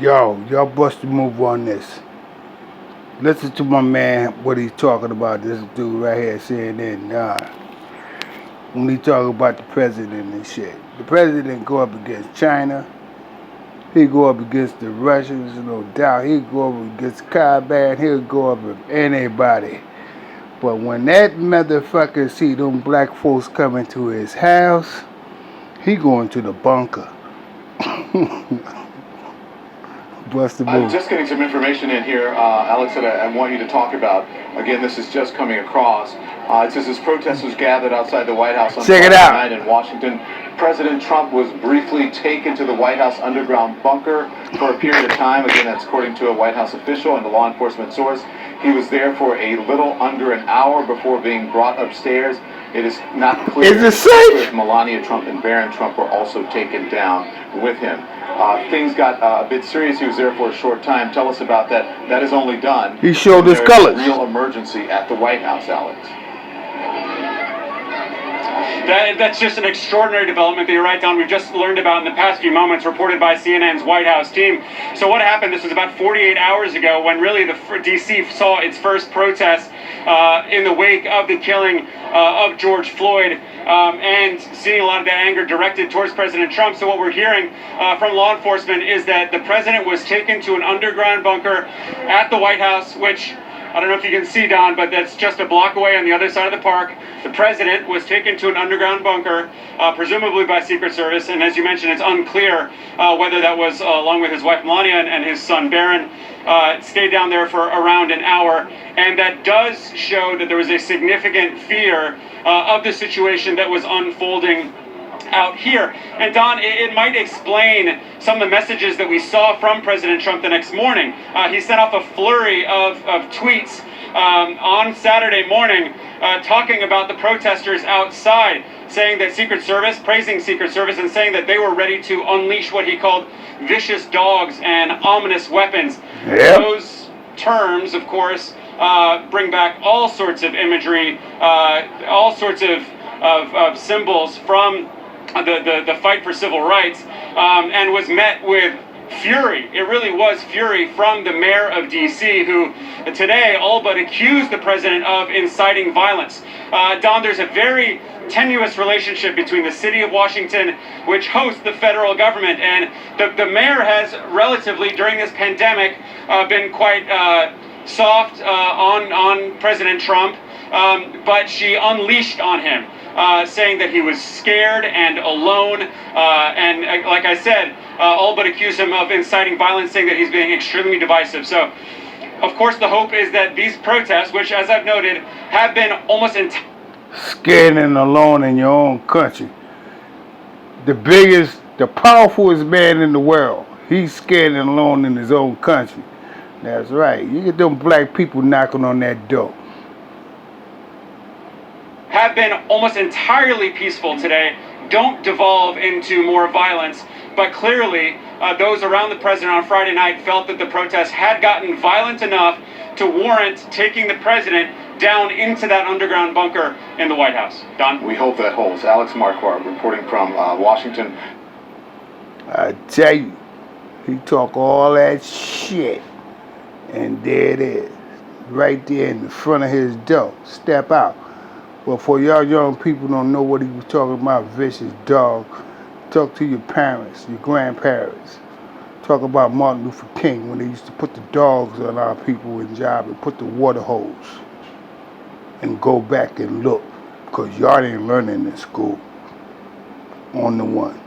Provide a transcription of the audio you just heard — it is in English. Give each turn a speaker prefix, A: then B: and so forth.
A: Y'all bust a move on this. Listen to my man, what he's talking about. This dude right here saying that when he talk about the president and shit. The president go up against China. He go up against the Russians, no doubt. He go up against Caliban. He'll go up with anybody. But when that motherfucker see them black folks coming to his house, he going to the bunker. Bust the move.
B: I'm just getting some information in here, Alex, that I want you to talk about. Again, this is just coming across. It says as protesters gathered outside the White House on Friday night in Washington, President Trump was briefly taken to the White House underground bunker for a period of time. Again, that's according to a White House official and a law enforcement source. He was there for a little under an hour before being brought upstairs. It is not clear if Melania Trump and Barron Trump were also taken down with him. Things got a bit serious. He was there for a short time. Tell us about that. That is only done.
A: He showed his colors.
B: Real emergency at the White House, Alex.
C: That's just an extraordinary development that you're right, Don. We've just learned about in the past few moments, reported by CNN's White House team. So what happened? This was about 48 hours ago when really the D.C. saw its first protest in the wake of the killing of George Floyd, and seeing a lot of that anger directed towards President Trump. So what we're hearing from law enforcement is that the president was taken to an underground bunker at the White House, which I don't know if you can see, Don, but that's just a block away on the other side of the park. The president was taken to an underground bunker, presumably by Secret Service, and as you mentioned, it's unclear whether that was along with his wife Melania and his son Barron. Stayed down there for around an hour, and that does show that there was a significant fear of the situation that was unfolding out here. And Don, it might explain some of the messages that we saw from President Trump the next morning. He sent off a flurry of tweets on Saturday morning talking about the protesters outside, saying that Secret Service, praising Secret Service, and saying that they were ready to unleash what he called vicious dogs and ominous weapons. Yep. Those terms, of course, bring back all sorts of imagery, all sorts of symbols from the fight for civil rights, and was met with fury. It really was fury from the mayor of D.C., who today all but accused the president of inciting violence. Don, there's a very tenuous relationship between the city of Washington, which hosts the federal government, and the mayor has relatively, during this pandemic, been quite soft on President Trump, but she unleashed on him, saying that he was scared and alone, and like I said, all but accused him of inciting violence, saying that he's being extremely divisive. So, of course, the hope is that these protests, which, as I've noted, have been almost entirely
A: scared and alone in your own country. The powerfulest man in the world, he's scared and alone in his own country. That's right. You get them black people knocking on that door.
C: Have been almost entirely peaceful today, don't devolve into more violence, but clearly those around the president on Friday night felt that the protests had gotten violent enough to warrant taking the president down into that underground bunker in the White House. Don?
B: We hope that holds. Alex Marquardt reporting from Washington.
A: I tell you, he talk all that shit, and there it is, right there in the front of his door. Step out. Well, for y'all young people don't know what he was talking about, vicious dog, talk to your parents, your grandparents. Talk about Martin Luther King when they used to put the dogs on our people in job and put the water hose. And go back and look, because y'all didn't learn in this school. On the one.